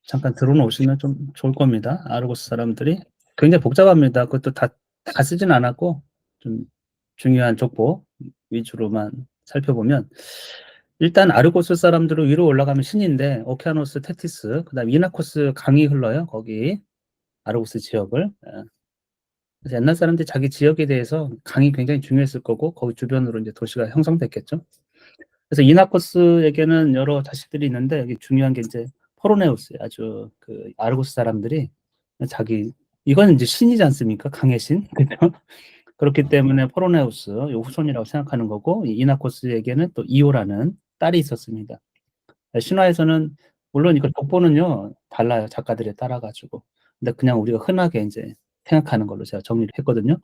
잠깐 들어오시면 좀 좋을 겁니다. 아르고스 사람들이 굉장히 복잡합니다. 그것도 다 쓰진 않았고 좀 중요한 족보 위주로만 살펴보면 일단 아르고스 사람들은 위로 올라가면 신인데 오케아노스 테티스 그다음 이나코스 강이 흘러요. 거기 아르고스 지역을. 그래서 옛날 사람들이 자기 지역에 대해서 강이 굉장히 중요했을 거고 거기 주변으로 이제 도시가 형성됐겠죠. 그래서 이나코스에게는 여러 자식들이 있는데 여기 중요한 게 이제 포로네우스예요. 아주 그 아르고스 사람들이 자기 이건 이제 신이지 않습니까? 강의 신. 그죠? 그렇기 때문에 포로네우스의 후손이라고 생각하는 거고 이 이나코스에게는 또 이오라는 딸이 있었습니다. 신화에서는 물론 이거 족보는요 달라요. 작가들에 따라 가지고. 근데 그냥 우리가 흔하게 이제 생각하는 걸로 제가 정리를 했거든요.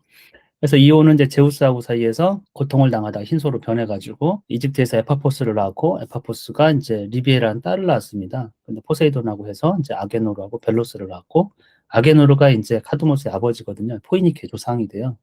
그래서 이오는 이제 제우스하고 사이에서 고통을 당하다가 흰소로 변해가지고 이집트에서 에파포스를 낳고 에파포스가 이제 리비에라는 딸을 낳았습니다. 근데 포세이돈하고 해서 이제 아게노르하고 벨로스를 낳았고 아게노르가 이제 카드모스의 아버지거든요. 포이니케 조상이 돼요.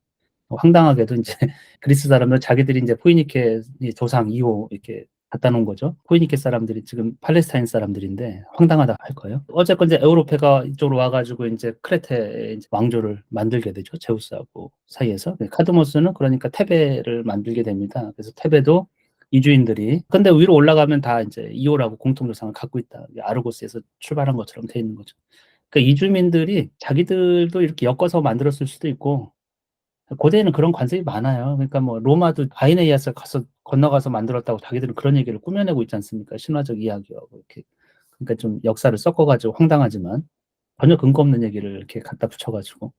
황당하게도 이제 그리스 사람들 자기들이 이제 포이니케 조상 이오 이렇게 갖다 놓은 거죠. 포이니케 사람들이 지금 팔레스타인 사람들인데 황당하다 할 거예요. 어쨌건 이제 에우로페가 이쪽으로 와가지고 이제 크레테의 이제 왕조를 만들게 되죠. 제우스하고 사이에서. 카드모스는 그러니까 테베를 만들게 됩니다. 그래서 테베도 이주인들이 근데 위로 올라가면 다 이제 이오라고 공통 조상을 갖고 있다. 아르고스에서 출발한 것처럼 돼 있는 거죠. 그러니까 이주민들이 자기들도 이렇게 엮어서 만들었을 수도 있고 고대에는 그런 관습이 많아요. 그러니까 뭐 로마도 아이네이아스 가서 건너가서 만들었다고 자기들은 그런 얘기를 꾸며내고 있지 않습니까? 신화적 이야기하고 이렇게. 그러니까 좀 역사를 섞어가지고 황당하지만 전혀 근거 없는 얘기를 이렇게 갖다 붙여가지고.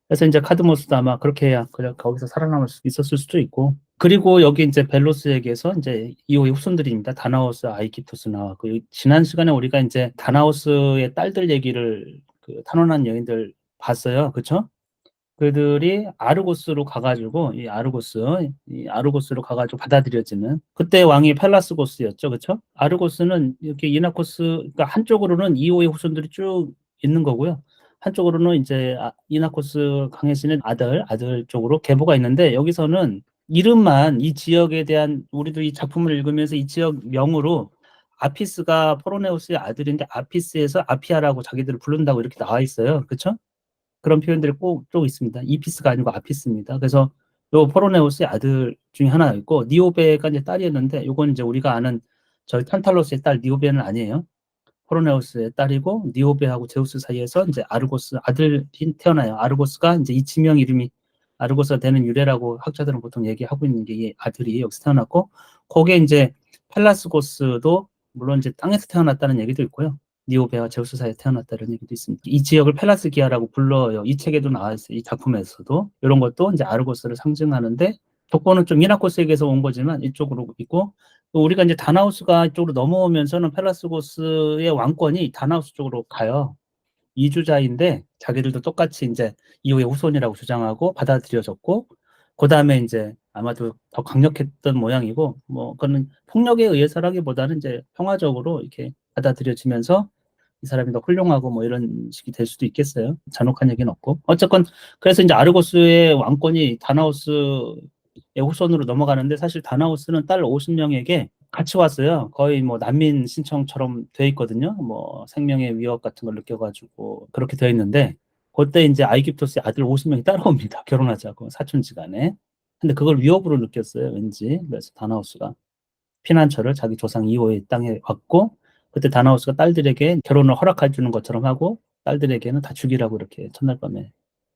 그래서 이제 카드모스도 아마 그렇게 해야 그냥 거기서 살아남을 수 있었을 수도 있고. 그리고 여기 이제 벨로스에게서 이제 이후의 후손들입니다. 다나오스, 아이키토스 나왔고 지난 시간에 우리가 이제 다나오스의 딸들 얘기를 그 탄원한 여인들 봤어요. 그렇죠? 그들이 아르고스로 가가지고 이 아르고스로 가가지고 받아들여지는 그때 왕이 펠라스고스였죠, 그렇죠? 아르고스는 이렇게 이나코스 그러니까 한쪽으로는 이오의 후손들이 쭉 있는 거고요. 한쪽으로는 이제 이나코스 강해신의 아들 쪽으로 계보가 있는데 여기서는 이름만 이 지역에 대한 우리도 이 작품을 읽으면서 이 지역 명으로 아피스가 포로네우스의 아들인데 아피스에서 아피아라고 자기들을 부른다고 이렇게 나와 있어요, 그렇죠? 그런 표현들이 꼭 또 있습니다. 이피스가 아니고 아피스입니다. 그래서 요 포로네우스의 아들 중에 하나였고 니오베가 이제 딸이었는데 요건 이제 우리가 아는 저희 탄탈로스의 딸 니오베는 아니에요. 포로네우스의 딸이고 니오베하고 제우스 사이에서 이제 아르고스 아들이 태어나요. 아르고스가 이제 이 지명 이름이 아르고스가 되는 유래라고 학자들은 보통 얘기하고 있는 게 이 아들이 여기서 태어났고 거기에 이제 팔라스고스도 물론 이제 땅에서 태어났다는 얘기도 있고요. 니오베와 제우스 사이에 태어났다는 얘기도 있습니다. 이 지역을 펠라스기아라고 불러요. 이 책에도 나와 있어요. 이 작품에서도 이런 것도 이제 아르고스를 상징하는데 족보는 좀 이나코스에게서 온 거지만 이쪽으로 있고 또 우리가 이제 다나우스가 이쪽으로 넘어오면서는 펠라스고스의 왕권이 다나우스 쪽으로 가요. 이주자인데 자기들도 똑같이 이제 이후의 후손이라고 주장하고 받아들여졌고 그 다음에 이제 아마도 더 강력했던 모양이고 뭐 그거는 폭력에 의해서라기보다는 이제 평화적으로 이렇게 받아들여지면서 이 사람이 더 훌륭하고 뭐 이런 식이 될 수도 있겠어요. 잔혹한 얘기는 없고 어쨌건 그래서 이제 아르고스의 왕권이 다나우스의 후손으로 넘어가는데 사실 다나우스는 딸 50명에게 같이 왔어요. 거의 뭐 난민 신청처럼 돼 있거든요. 뭐 생명의 위협 같은 걸 느껴가지고 그렇게 돼 있는데 그때 이제 아이깁토스의 아들 50명이 따라옵니다. 결혼하자고 사촌지간에. 근데 그걸 위협으로 느꼈어요. 왠지 그래서 다나우스가 피난처를 자기 조상 이호의 땅에 왔고 그때 다나우스가 딸들에게 결혼을 허락해 주는 것처럼 하고 딸들에게는 다 죽이라고 이렇게 첫날 밤에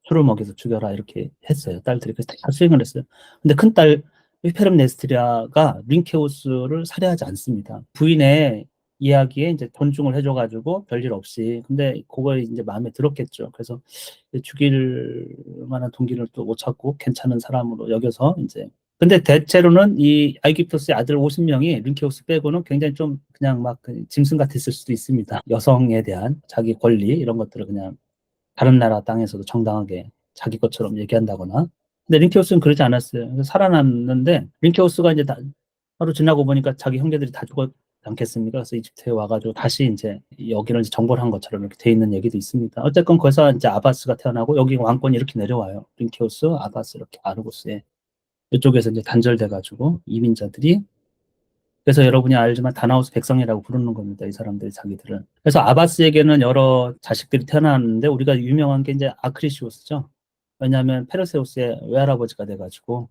술을 먹여서 죽여라 이렇게 했어요. 딸들이 그래서 다 수행을 했어요. 근데 큰딸 히페름네스트리아가 링케우스를 살해하지 않습니다. 부인의 이야기에 이제 존중을 해줘가지고 별일 없이 근데 그걸 이제 마음에 들었겠죠. 그래서 죽일 만한 동기를 또 못 찾고 괜찮은 사람으로 여겨서 이제 근데 대체로는 이 아이기프토스의 아들 50명이 링케우스 빼고는 굉장히 좀 그냥 막 짐승 같았을 수도 있습니다. 여성에 대한 자기 권리 이런 것들을 그냥 다른 나라 땅에서도 정당하게 자기 것처럼 얘기한다거나. 근데 링케우스는 그러지 않았어요. 그래서 살아남는데 링케우스가 이제 하루 지나고 보니까 자기 형제들이 다 죽었지 않겠습니까? 그래서 이집트에 와가지고 다시 이제 여기를 이제 정벌 한 것처럼 이렇게 돼 있는 얘기도 있습니다. 어쨌건 거기서 이제 아바스가 태어나고 여기 왕권이 이렇게 내려와요. 링케우스, 아바스 이렇게 아르고스에 이쪽에서 이제 단절돼가지고 이민자들이 그래서 여러분이 알지만 다나우스 백성이라고 부르는 겁니다. 이 사람들이 자기들은. 그래서 아바스에게는 여러 자식들이 태어났는데 우리가 유명한 게 이제 아크리시오스죠. 왜냐하면 페르세우스의 외할아버지가 돼가지고,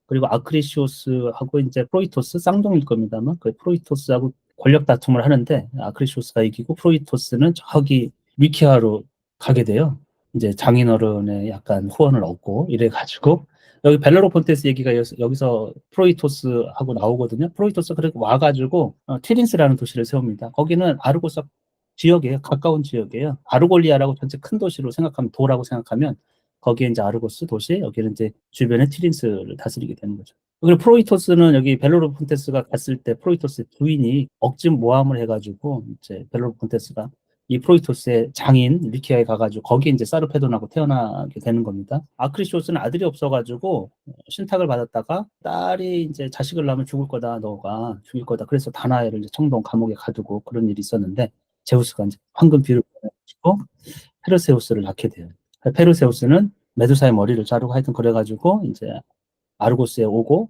그리고 아크리시오스하고 이제 프로이토스 쌍둥이일 겁니다만 그 프로이토스하고 권력 다툼을 하는데 아크리시오스가 이기고 프로이토스는 저기 미키아로 가게 돼요. 이제 장인어른의 약간 후원을 얻고 이래가지고 여기 벨레로폰테스 얘기가 여기서 프로이토스하고 나오거든요. 프로이토스 그리고 와가지고 티린스라는 도시를 세웁니다. 거기는 아르고스 지역이에요. 가까운 지역이에요. 아르골리아라고 전체 큰 도시로 생각하면 도라고 생각하면 거기에 이제 아르고스 도시, 여기는 이제 주변에 티린스를 다스리게 되는 거죠. 그리고 프로이토스는 여기 벨로로폰테스가 갔을 때 프로이토스의 부인이 억진 모함을 해가지고 이제 벨로로폰테스가 이 프로이토스의 장인 리키아에 가가지고 거기 이제 사르페돈하고 태어나게 되는 겁니다. 아크리시오스는 아들이 없어가지고 신탁을 받았다가 딸이 이제 자식을 낳으면 죽을 거다, 너가 죽일 거다. 그래서 다나엘을 이제 청동 감옥에 가두고 그런 일이 있었는데 제우스가 이제 황금 비를 보내가지고 페르세우스를 낳게 돼요. 페르세우스는 메두사의 머리를 자르고 하여튼 그래가지고 이제 아르고스에 오고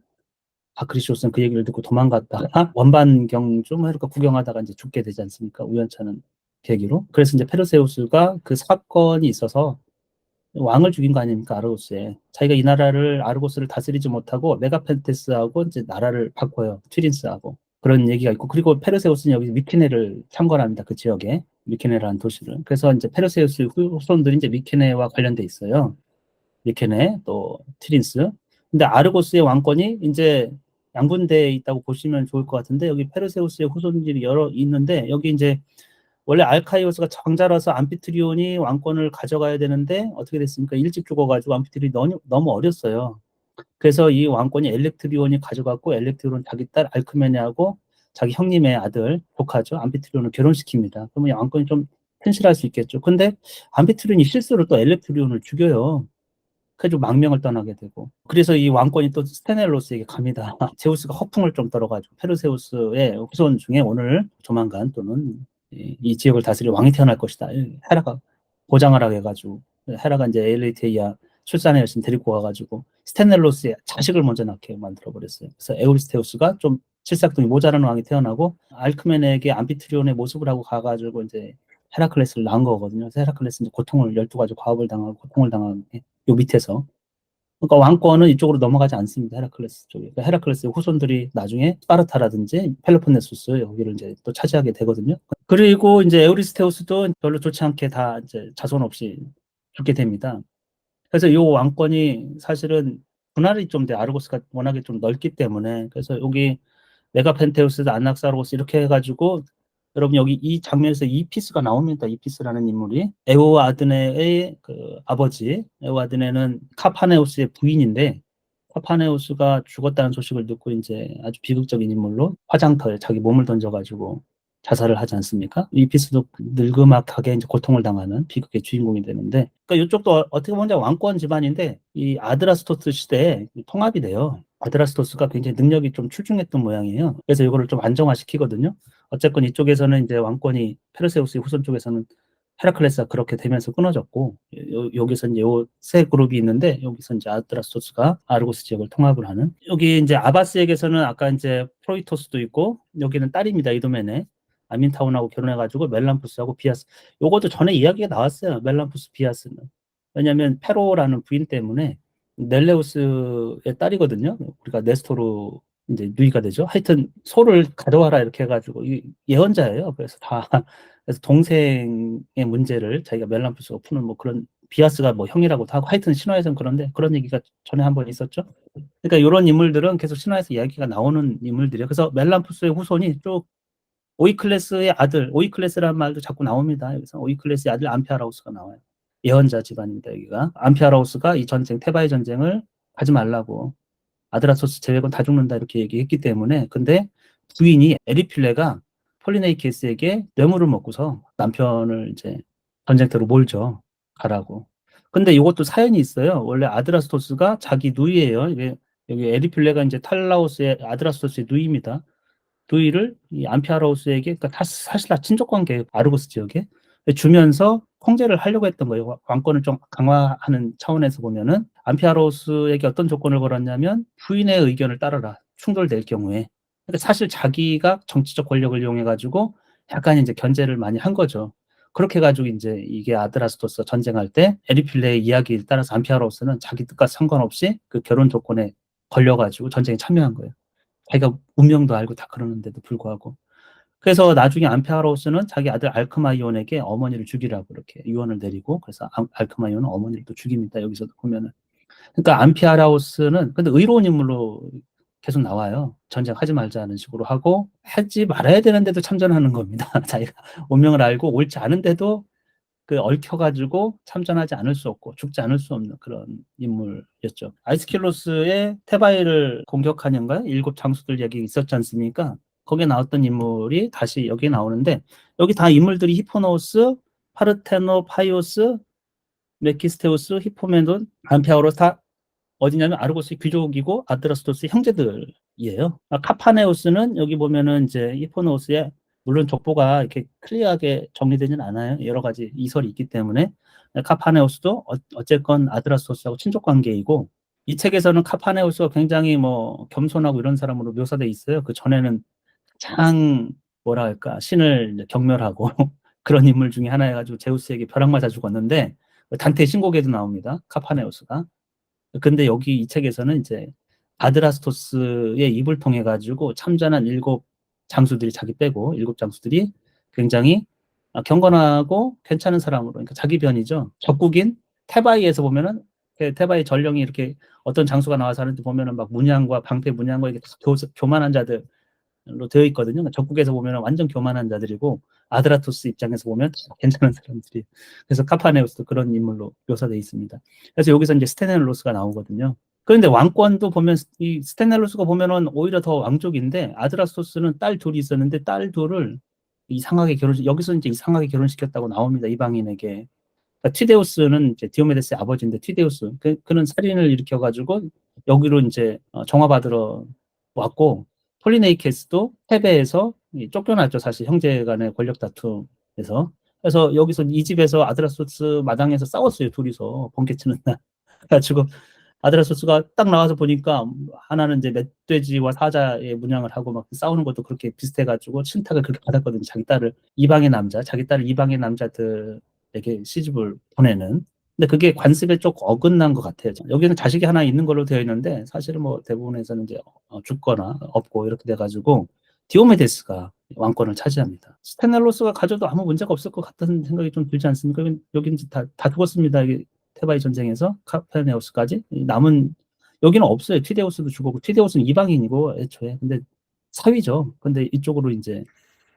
아크리시오스는 그 얘기를 듣고 도망갔다가 원반경 좀 이렇게 구경하다가 이제 죽게 되지 않습니까? 우연찮은 계기로. 그래서 이제 페르세우스가 그 사건이 있어서 왕을 죽인 거 아닙니까? 아르고스에. 자기가 이 나라를 아르고스를 다스리지 못하고 메가펜테스하고 이제 나라를 바꿔요. 튀린스하고. 그런 얘기가 있고 그리고 페르세우스는 여기 미케네를 창건합니다. 그 지역에. 미케네라는 도시를. 그래서 이제 페르세우스 후손들이 이제 미케네와 관련돼 있어요. 미케네 또 티린스. 근데 아르고스의 왕권이 이제 양분되어 있다고 보시면 좋을 것 같은데 여기 페르세우스의 후손들이 여러 있는데 여기 이제 원래 알카이오스가 장자라서 암피트리온이 왕권을 가져가야 되는데 어떻게 됐습니까? 일찍 죽어가지고 암피트리온이 너무 어렸어요. 그래서 이 왕권이 엘렉트리온이 가져갔고 엘렉트리온 자기 딸 알크메네하고 자기 형님의 아들 조카죠. 암피트리온을 결혼시킵니다. 그러면 왕권이 좀 튼실할 수 있겠죠. 근데 암피트리온이 실수로 또 엘렉트리온을 죽여요. 그래서 망명을 떠나게 되고 그래서 이 왕권이 또 스테넬로스에게 갑니다. 제우스가 허풍을 좀 떨어가지고 페르세우스의 후손 중에 오늘 조만간 또는 이 지역을 다스릴 왕이 태어날 것이다. 헤라가 보장을 하게 해가지고 헤라가 이제 엘레이테이아 출산의 여신 데리고 와가지고 스테넬로스의 자식을 먼저 낳게 만들어버렸어요. 그래서 에우리스테우스가 좀 칠삭둥이 모자란 왕이 태어나고 알크메네에게 암피트리온의 모습을 하고 가가지고 이제 헤라클레스를 낳은 거거든요. 그래서 헤라클레스는 고통을 12가지 과업을 당하고 고통을 당하게 요 밑에서. 그러니까 왕권은 이쪽으로 넘어가지 않습니다. 헤라클레스 쪽에. 그러니까 헤라클레스의 후손들이 나중에 스파르타라든지 펠로폰네소스 여기를 이제 또 차지하게 되거든요. 그리고 이제 에우리스테우스도 별로 좋지 않게 다 이제 자손 없이 죽게 됩니다. 그래서 이 왕권이 사실은 분할이 좀 돼. 아르고스가 워낙에 좀 넓기 때문에. 그래서 여기 메가펜테우스, 안락사로스 이렇게 해가지고 여러분 여기 이 장면에서 이피스가 나옵니다. 이피스라는 인물이 에오아드네의 그 아버지. 에오아드네는 카파네우스의 부인인데 카파네우스가 죽었다는 소식을 듣고 이제 아주 비극적인 인물로 화장터에 자기 몸을 던져가지고 자살을 하지 않습니까? 이피스도 늙음악하게 이제 고통을 당하는 비극의 주인공이 되는데, 그러니까 이쪽도 어떻게 보면 왕권 집안인데 이 아드라스토스 시대에 통합이 돼요. 아드라스토스가 굉장히 능력이 좀 출중했던 모양이에요. 그래서 이거를 좀 안정화시키거든요. 어쨌건 이쪽에서는 이제 왕권이 페르세우스의 후손 쪽에서는 헤라클레스가 그렇게 되면서 끊어졌고 여기서 이제 세 그룹이 있는데 여기서 이제 아드라스토스가 아르고스 지역을 통합을 하는 여기 이제 아바스에게서는 아까 이제 프로이토스도 있고 여기는 딸입니다. 이도메네 아민타운하고 결혼해가지고 멜람푸스하고 비아스 요것도 전에 이야기가 나왔어요. 멜람푸스 비아스는 왜냐하면 페로라는 부인 때문에 넬레우스의 딸이거든요. 우리가 네스토르 이제 누이가 되죠. 하여튼 소를 가져와라 이렇게 해가지고 예언자예요. 그래서 다 그래서 동생의 문제를 자기가 멜람푸스가 푸는 뭐 그런 비아스가 뭐 형이라고도 하고 하여튼 신화에서는 그런데 그런 얘기가 전에 한번 있었죠. 그러니까 이런 인물들은 계속 신화에서 이야기가 나오는 인물들이에요. 그래서 멜람푸스의 후손이 쭉 오이클레스의 아들, 오이클레스라는 말도 자꾸 나옵니다. 여기서 오이클레스의 아들 암피아라우스가 나와요. 예언자 집안입니다. 여기가 암피아라우스가 이 전쟁 테바의 전쟁을 가지 말라고 아드라소스 제외건 다 죽는다 이렇게 얘기했기 때문에 근데 부인이 에리필레가 폴리네이케스에게 뇌물을 먹고서 남편을 이제 전쟁터로 몰죠. 가라고. 근데 이것도 사연이 있어요. 원래 아드라스토스가 자기 누이예요. 이게 여기 에리필레가 이제 탈라우스의 아드라스토스의 누이입니다. 누이를 이 암피아라우스에게 그러니까 사실 다 친족 관계 아르고스 지역에 주면서 통제를 하려고 했던 거예요. 왕권을 좀 강화하는 차원에서 보면은 암피아라우스에게 어떤 조건을 걸었냐면 부인의 의견을 따르라. 충돌될 경우에 그러니까 사실 자기가 정치적 권력을 이용해 가지고 약간 인제 견제를 많이 한 거죠. 그렇게 해 가지고 인제 이게 아드라스토스가 전쟁할 때 에리필레의 이야기에 따라서 암피아로스는 자기 뜻과 상관없이 그 결혼 조건에 걸려 가지고 전쟁에 참여한 거예요. 자기가 운명도 알고 다 그러는데도 불구하고. 그래서 나중에 암페아로스는 자기 아들 알크마이온에게 어머니를 죽이라고 이렇게 유언을 내리고, 그래서 알크마이온은 어머니를 또 죽입니다. 여기서도 보면은. 그러니까 암피아라우스는 근데 의로운 인물로 계속 나와요. 전쟁하지 말자는 식으로 하고 하지 말아야 되는데도 참전하는 겁니다. 자기가 운명을 알고 옳지 않은데도 그 얽혀 가지고 참전하지 않을 수 없고 죽지 않을 수 없는 그런 인물이었죠. 아이스킬로스의 테바이를 공격하는가 일곱 장수들 얘기 있었지 않습니까? 거기에 나왔던 인물이 다시 여기에 나오는데, 여기 다 인물들이 히포노우스, 파르테노, 파이오스, 메키스테우스, 히포메돈, 암페아오로스, 다 어디냐면 아르고스의 귀족이고 아드라스토스의 형제들이에요. 카파네우스는 여기 보면은 이제 히포노우스의, 물론 족보가 이렇게 클리어하게 정리되진 않아요. 여러 가지 이설이 있기 때문에. 카파네우스도 어쨌건 아드라스토스하고 친족 관계이고, 이 책에서는 카파네우스가 굉장히 뭐 겸손하고 이런 사람으로 묘사돼 있어요. 그 전에는 가장 뭐라 할까 신을 경멸하고 그런 인물 중에 하나여가지고 제우스에게 벼락 맞아 죽었는데, 단테 신곡에도 나옵니다. 카파네우스가. 근데 여기 이 책에서는 이제 아드라스토스의 입을 통해 가지고 참전한 일곱 장수들이, 자기 빼고 일곱 장수들이 굉장히 경건하고 괜찮은 사람으로, 그러니까 자기 변이죠. 적국인 테바이에서 보면은 테바이 전령이 이렇게 어떤 장수가 나와서 하는데 보면은 막 문양과 방패 문양과 이게 교만한 자들로 되어 있거든요. 그러니까 적국에서 보면은 완전 교만한 자들이고, 아드라토스 입장에서 보면 괜찮은 사람들이. 그래서 카파네우스도 그런 인물로 묘사되어 있습니다. 그래서 여기서 이제 스테네로스가 나오거든요. 그런데 왕권도 보면 이 스테네로스가 보면은 오히려 더 왕족인데, 아드라토스는 딸 둘이 있었는데 딸 둘을 이상하게 여기서 이제 이상하게 결혼시켰다고 나옵니다. 이방인에게. 그러니까 티데우스는 이제 디오메데스의 아버지인데, 티데우스 그는 살인을 일으켜가지고 여기로 이제 정화받으러 왔고, 폴리네이케스도 테베에서 쫓겨났죠. 사실 형제간의 권력 다툼에서. 그래서 여기서 이 집에서 아드라소스 마당에서 싸웠어요. 둘이서 번개치는 날. 그래가지고 아드라소스가 딱 나와서 보니까 하나는 이제 멧돼지와 사자의 문양을 하고 막 싸우는 것도 그렇게 비슷해가지고 친탁을 그렇게 받았거든요. 자기 딸을 이방의 남자들에게 시집을 보내는. 근데 그게 관습에 조금 어긋난 것 같아요. 여기는 자식이 하나 있는 걸로 되어 있는데, 사실은 뭐 대부분에서는 이제 죽거나 없고 이렇게 돼가지고 디오메데스가 왕권을 차지합니다. 스테넬로스가 가져도 아무 문제가 없을 것 같다는 생각이 좀 들지 않습니까? 여기는 다 죽었습니다. 테바이 전쟁에서 카페네우스까지 남은, 여기는 없어요. 티데우스도 죽었고, 티데우스는 이방인이고 애초에. 근데 사위죠. 근데 이쪽으로 이제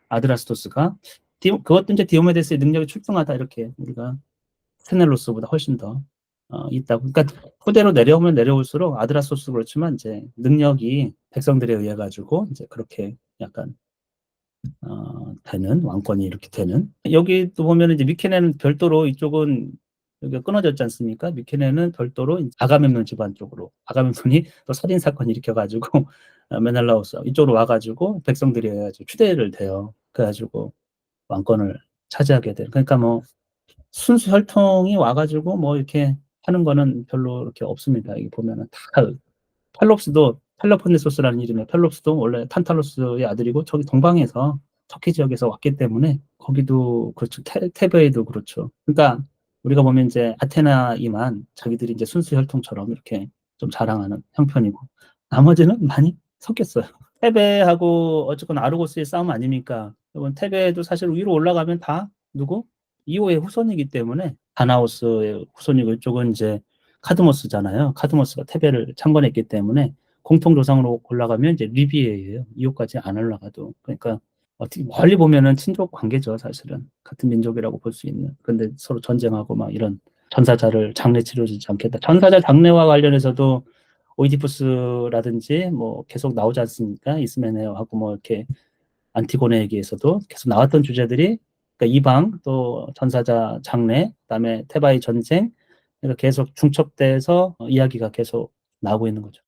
아드라스토스가 그것도 이제 디오메데스의 능력이 출중하다, 이렇게 우리가 스테넬로스보다 훨씬 더 있다고. 그러니까 후대로 내려오면 내려올수록 아드라스토스도 그렇지만 이제 능력이 백성들에 의해 가지고 이제 그렇게 약간 되는, 왕권이 이렇게 되는. 여기도 보면 이제 미케네는 별도로, 이쪽은 여기가 끊어졌지 않습니까? 미케네는 별도로 아가멤논 집안 쪽으로, 아가멤논이 또 살인 사건 일으켜가지고 메넬라우스 이쪽으로 와가지고 백성들이 해가지고 추대를 대요. 그래가지고 왕권을 차지하게 돼요. 그러니까 뭐 순수 혈통이 와가지고 뭐 이렇게 하는 거는 별로 이렇게 없습니다. 여기 보면은 다 펠롭스도, 펠로폰네소스라는 이름의 펠롭스도 원래 탄탈로스의 아들이고, 저기 동방에서 터키 지역에서 왔기 때문에 거기도 그렇죠. 테베에도 그렇죠. 그러니까 우리가 보면 이제 아테나이만 자기들이 이제 순수 혈통처럼 이렇게 좀 자랑하는 형편이고, 나머지는 많이 섞였어요. 테베하고 어쨌건 아르고스의 싸움 아닙니까? 이건 테베도 사실 위로 올라가면 다 누구? 이오의 후손이기 때문에 다나오스의 후손이고, 이쪽은 이제 카드모스잖아요. 카드모스가 테베를 창건했기 때문에 공통 조상으로 올라가면 이제 리비에예요. 이호까지 안 올라가도. 그러니까 어떻게 멀리 보면은 친족 관계죠, 사실은. 같은 민족이라고 볼 수 있는. 근데 서로 전쟁하고 막 이런, 전사자를 장례 치러주지 않겠다. 전사자 장례와 관련해서도 오이디푸스라든지 뭐 계속 나오지 않습니까? 이스메네어하고 뭐 이렇게 안티고네 얘기에서도 계속 나왔던 주제들이, 그러니까 이방, 또 전사자 장례, 그다음에 테바이 전쟁, 그러니까 계속 중첩돼서 이야기가 계속 나오고 있는 거죠.